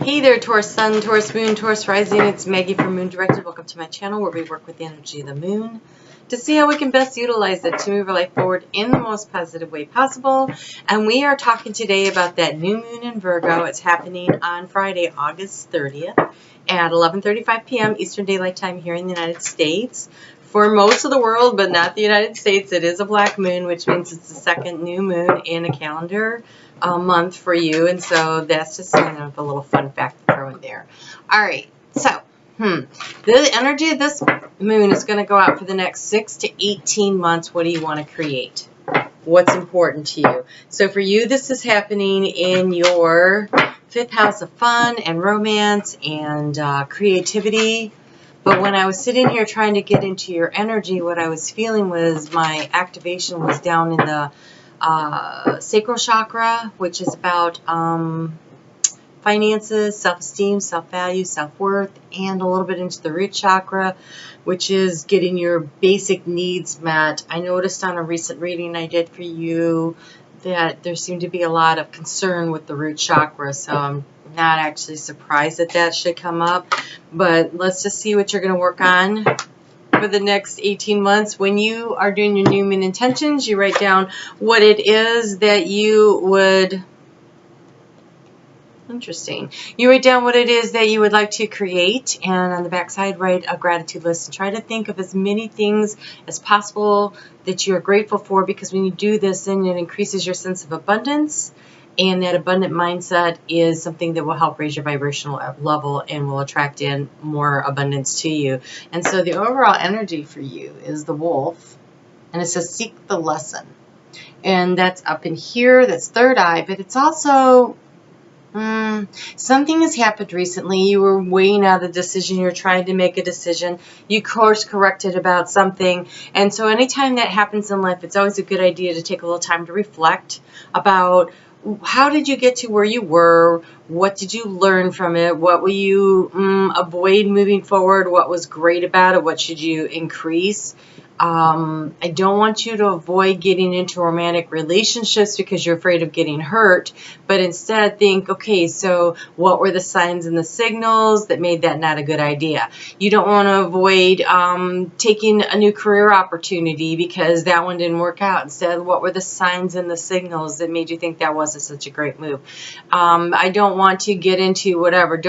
Hey there, Taurus Sun, Taurus Moon, Taurus Rising. It's Maggie from Moondirected. Welcome to my channel where we work with the energy of the moon to see how we can best utilize it to move our life forward in the most positive way possible. And we are talking today about that new moon in Virgo. It's happening on Friday, August 30th at 11:35 p.m. Eastern Daylight Time here in the United States. For most of the world, but not the United States, it is a black moon, which means it's the second new moon in a calendar month for you. And so that's just kind of a little fun fact to throw in there. All right. So, the energy of this moon is going to go out for the next 6 to 18 months. What do you want to create? What's important to you? So for you, this is happening in your 5th house of fun and romance and creativity. But when I was sitting here trying to get into your energy, what I was feeling was my activation was down in the sacral chakra, which is about finances, self-esteem, self-value, self-worth, and a little bit into the root chakra, which is getting your basic needs met. I noticed on a recent reading I did for you that there seemed to be a lot of concern with the root chakra, so I'm not actually surprised that that should come up. But let's just see what you're going to work on for the next 18 months. When you are doing your new moon intentions, you write down what it is that you would... Interesting. You write down what it is that you would like to create, and on the back side write a gratitude list and try to think of as many things as possible that you are grateful for, because when you do this, then it increases your sense of abundance, and that abundant mindset is something that will help raise your vibrational level and will attract in more abundance to you. And so the overall energy for you is the wolf, and it says seek the lesson. And that's up in here, that's third eye, but it's also... something has happened recently. You were weighing out a decision. You're trying to make a decision. You course corrected about something. And so anytime that happens in life, it's always a good idea to take a little time to reflect about how did you get to where you were? What did you learn from it? What will you avoid moving forward? What was great about it? What should you increase? I don't want you to avoid getting into romantic relationships because you're afraid of getting hurt, but instead think, okay, so what were the signs and the signals that made that not a good idea? You don't want to avoid taking a new career opportunity because that one didn't work out. Instead, what were the signs and the signals that made you think that wasn't such a great move? I don't want to get into whatever.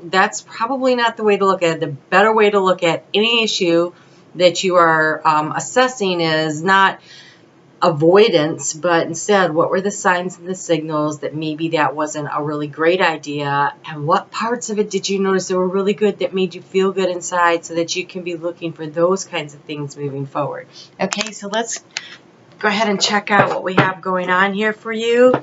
That's probably not the way to look at it. The better way to look at any issue that you are assessing is not avoidance, but instead, what were the signs and the signals that maybe that wasn't a really great idea, and what parts of it did you notice that were really good that made you feel good inside, so that you can be looking for those kinds of things moving forward. Okay, so let's go ahead and check out what we have going on here for you.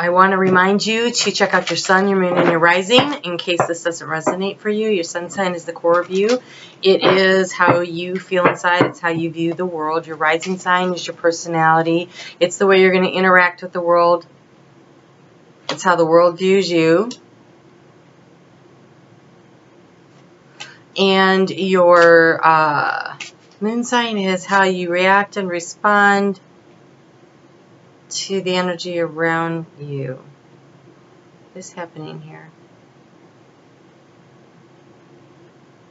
I want to remind you to check out your sun, your moon, and your rising in case this doesn't resonate for you. Your sun sign is the core of you. It is how you feel inside. It's how you view the world. Your rising sign is your personality. It's the way you're going to interact with the world. It's how the world views you. And your moon sign is how you react and respond to the energy around you. What is happening here?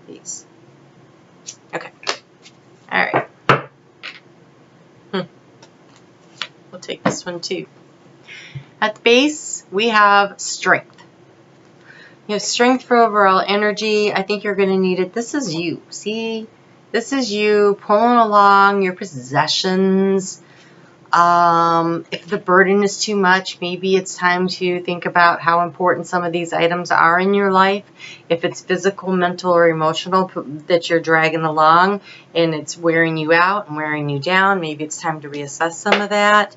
Peace. Okay. All right. We'll take this one too. At the base, we have strength. You have strength for overall energy. I think you're going to need it. This is you. See? This is you pulling along your possessions. If the burden is too much, maybe it's time to think about how important some of these items are in your life. If it's physical, mental, or emotional that you're dragging along and it's wearing you out and wearing you down, maybe it's time to reassess some of that.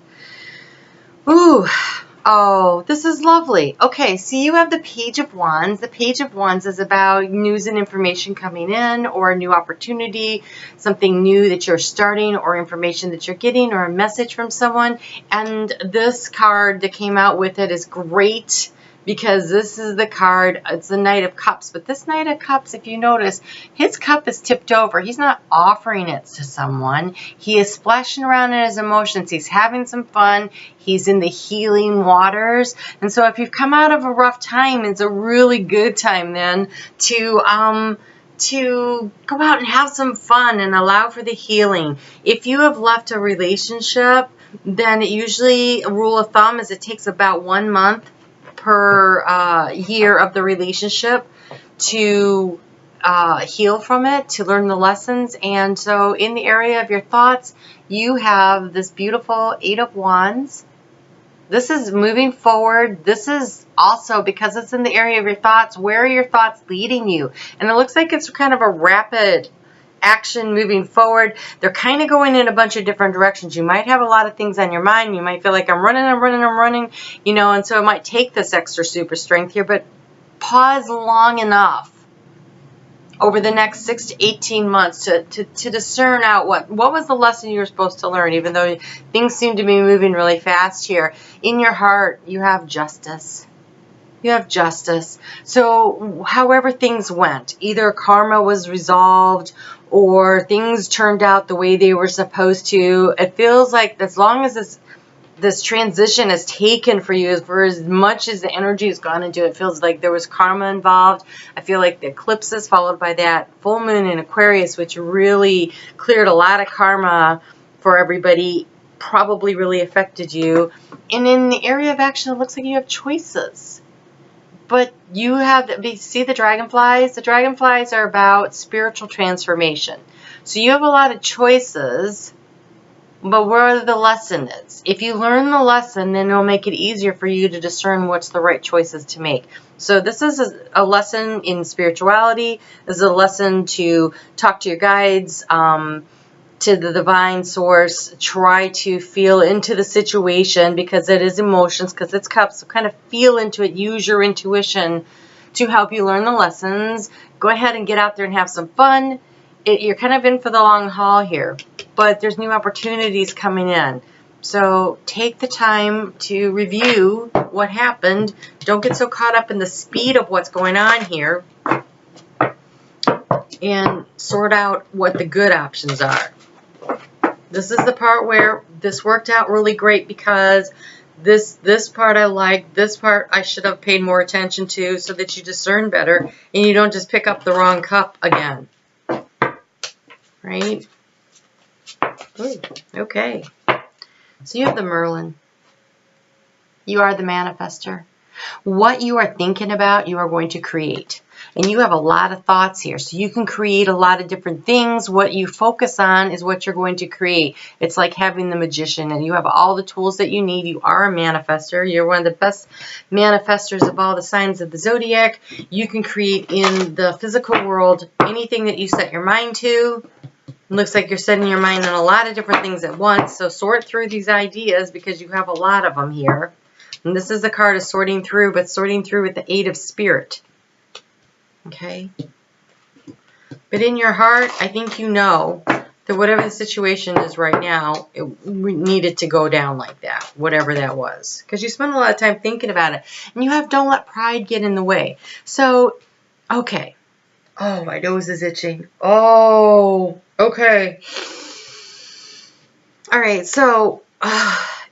Ooh. Oh, this is lovely. Okay, so you have the Page of Wands. The Page of Wands is about news and information coming in, or a new opportunity, something new that you're starting, or information that you're getting, or a message from someone. And this card that came out with it is great because this is the card, it's the Knight of Cups. But this Knight of Cups, if you notice, his cup is tipped over. He's not offering it to someone. He is splashing around in his emotions. He's having some fun. He's in the healing waters. And so if you've come out of a rough time, it's a really good time then to go out and have some fun and allow for the healing. If you have left a relationship, then usually a rule of thumb is it takes about 1 month per year of the relationship to heal from it, to learn the lessons. And so in the area of your thoughts, you have this beautiful 8 of Wands. This is moving forward. This is also, because it's in the area of your thoughts, where are your thoughts leading you? And it looks like it's kind of a rapid action moving forward. They're kind of going in a bunch of different directions. You might have a lot of things on your mind. You might feel like I'm running, you know, and so it might take this extra super strength here, but pause long enough over the next 6 to 18 months to discern out what was the lesson you were supposed to learn, even though things seem to be moving really fast here. In your heart, you have justice. You have justice. So however things went, either karma was resolved or things turned out the way they were supposed to, it feels like as long as this transition has taken for you, for as much as the energy has gone into it, feels like there was karma involved. I feel like the eclipses followed by that full moon in Aquarius, which really cleared a lot of karma for everybody, probably really affected you. And in the area of action, it looks like you have choices. But you have, see the dragonflies? The dragonflies are about spiritual transformation. So you have a lot of choices, but where the lesson is. If you learn the lesson, then it'll make it easier for you to discern what's the right choices to make. So this is a lesson in spirituality. This is a lesson to talk to your guides, to the divine source. Try to feel into the situation because it is emotions, because it's cups. So kind of feel into it. Use your intuition to help you learn the lessons. Go ahead and get out there and have some fun. You're kind of in for the long haul here, but there's new opportunities coming in. So take the time to review what happened. Don't get so caught up in the speed of what's going on here, and sort out what the good options are. This is the part where this worked out really great because this part I like, this part I should have paid more attention to so that you discern better and you don't just pick up the wrong cup again. Right? Ooh, okay. So you have the Merlin. You are the manifester. What you are thinking about, you are going to create. And you have a lot of thoughts here. So you can create a lot of different things. What you focus on is what you're going to create. It's like having the magician, and you have all the tools that you need. You are a manifester. You're one of the best manifestors of all the signs of the zodiac. You can create in the physical world anything that you set your mind to. It looks like you're setting your mind on a lot of different things at once. So sort through these ideas because you have a lot of them here. And this is the card of sorting through, but sorting through with the 8 of Spirit. Okay? But in your heart, I think you know that whatever the situation is right now, it needed to go down like that, whatever that was. Because you spend a lot of time thinking about it. And you have don't let pride get in the way. So, okay. Oh, my nose is itching. Oh, okay. All right, so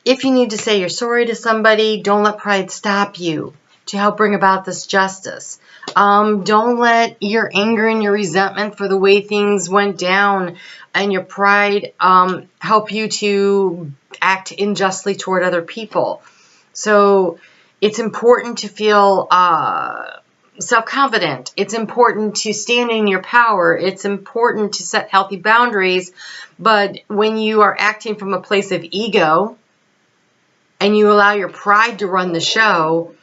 if you need to say you're sorry to somebody, don't let pride stop you to help bring about this justice. Don't let your anger and your resentment for the way things went down and your pride help you to act unjustly toward other people. So it's important to feel self-confident. It's important to stand in your power. It's important to set healthy boundaries. But when you are acting from a place of ego and you allow your pride to run the show,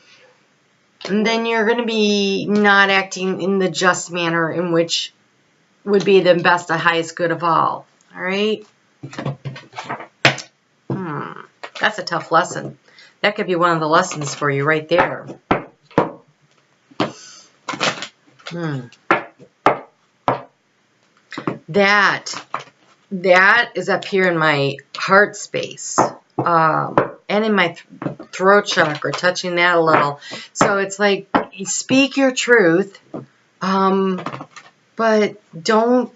and then you're going to be not acting in the just manner in which would be the best, the highest good of all. All right? That's a tough lesson. That could be one of the lessons for you right there. That is up here in my heart space. and in my throat chakra, touching that a little. So it's like, speak your truth, but don't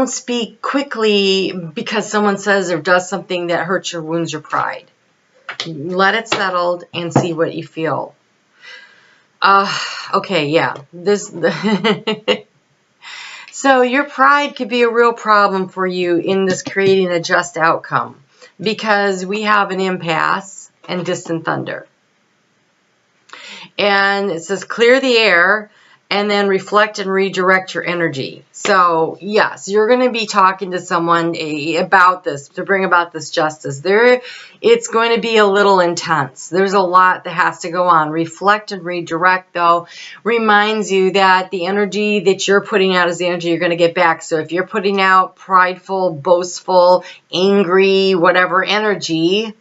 speak quickly because someone says or does something that hurts or wounds your pride. Let it settle and see what you feel. Okay, yeah. So your pride could be a real problem for you in this creating a just outcome, because we have an impasse and distant thunder. And it says clear the air and then reflect and redirect your energy. So yes, you're going to be talking to someone about this, to bring about this justice. It's going to be a little intense. There's a lot that has to go on. Reflect and redirect, though, reminds you that the energy that you're putting out is the energy you're going to get back. So if you're putting out prideful, boastful, angry, whatever energy,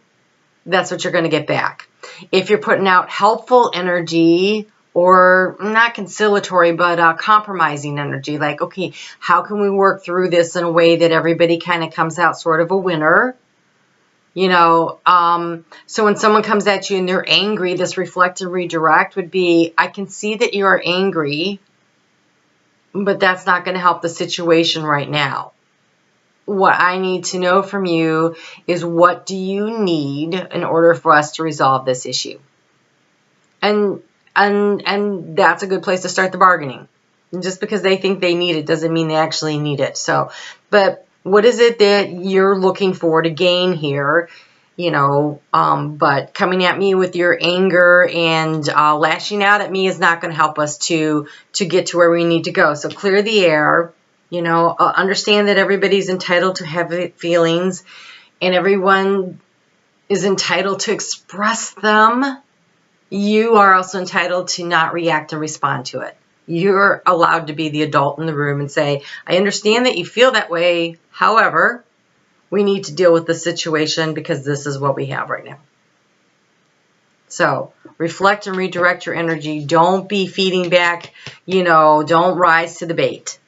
that's what you're going to get back. If you're putting out helpful energy, or not conciliatory, but compromising energy, like, okay, how can we work through this in a way that everybody kind of comes out sort of a winner? You know, so when someone comes at you and they're angry, this reflect and redirect would be, I can see that you are angry, but that's not going to help the situation right now. What I need to know from you is, what do you need in order for us to resolve this issue? And that's a good place to start the bargaining. Just because they think they need it doesn't mean they actually need it. So, but what is it that you're looking for to gain here? You know, but coming at me with your anger and lashing out at me is not going to help us to get to where we need to go. So clear the air. You know, understand that everybody's entitled to have feelings, and everyone is entitled to express them. You are also entitled to not react and respond to it. You're allowed to be the adult in the room and say, I understand that you feel that way. However, we need to deal with the situation because this is what we have right now. So reflect and redirect your energy. Don't be feeding back, you know, don't rise to the bait.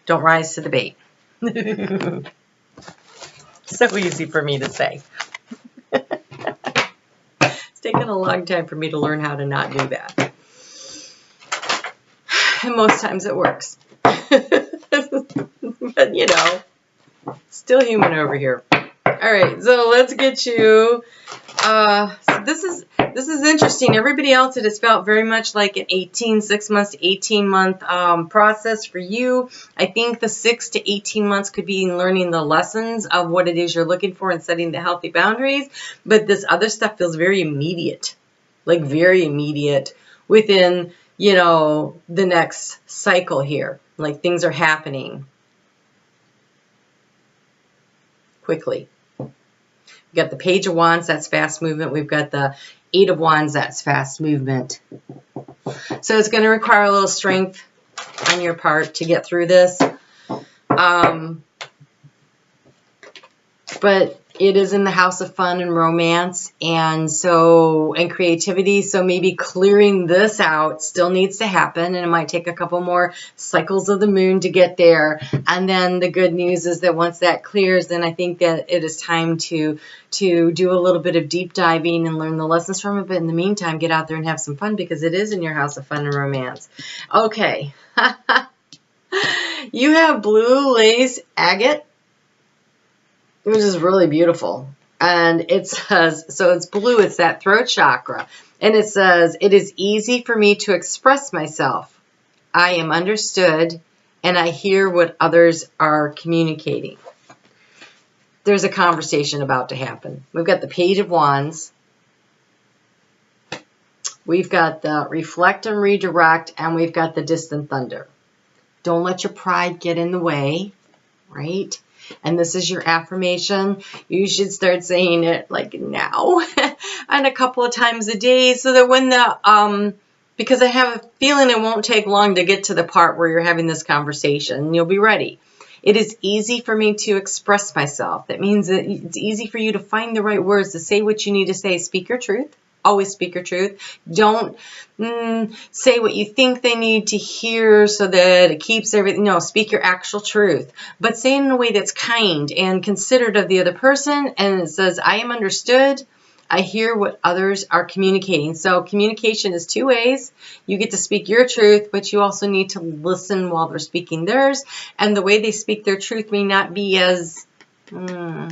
Don't rise to the bait. So easy for me to say. It's taken a long time for me to learn how to not do that. And most times it works. But, you know, still human over here. All right, so let's get you. So this is interesting. Everybody else, it has felt very much like an 6 months to 18 month process for you. I think the 6 to 18 months could be in learning the lessons of what it is you're looking for and setting the healthy boundaries. But this other stuff feels very immediate, like very immediate within, you know, the next cycle here. Like things are happening quickly. We've got the Page of Wands, that's fast movement. We've got the 8 of Wands, that's fast movement. So it's going to require a little strength on your part to get through this. But it is in the house of fun and romance and creativity. So maybe clearing this out still needs to happen, and it might take a couple more cycles of the moon to get there. And then the good news is that once that clears, then I think that it is time to do a little bit of deep diving and learn the lessons from it. But in the meantime, get out there and have some fun because it is in your house of fun and romance. Okay. You have blue lace agate, which is really beautiful. And it says, so it's blue, it's that throat chakra. And it says, it is easy for me to express myself. I am understood and I hear what others are communicating. There's a conversation about to happen. We've got the Page of Wands. We've got the reflect and redirect, and we've got the distant thunder. Don't let your pride get in the way, right? And this is your affirmation. You should start saying it like now and a couple of times a day so that when because I have a feeling it won't take long to get to the part where you're having this conversation and you'll be ready. It is easy for me to express myself. That means that it's easy for you to find the right words to say what you need to say. Speak your truth. always speak your truth. Don't say what you think they need to hear so that it keeps everything. No, speak your actual truth, but say it in a way that's kind and considerate of the other person, and it says, I am understood. I hear what others are communicating. So communication is two ways. You get to speak your truth, but you also need to listen while they're speaking theirs. And the way they speak their truth may not be as well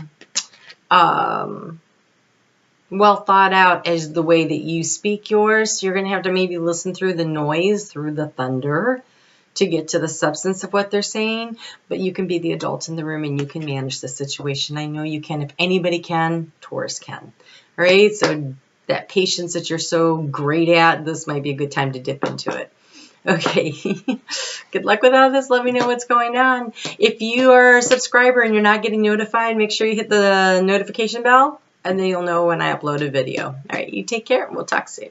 thought out as the way that you speak yours. So you're going to have to maybe listen through the noise, through the thunder, to get to the substance of what they're saying. But you can be the adult in the room and you can manage the situation. I know you can. If anybody can, Taurus can. All right, so that patience that you're so great at, this might be a good time to dip into it. Okay, good luck with all this. Let me know what's going on. If you are a subscriber and you're not getting notified, make sure you hit the notification bell, and then you'll know when I upload a video. All right, you take care. We'll talk soon.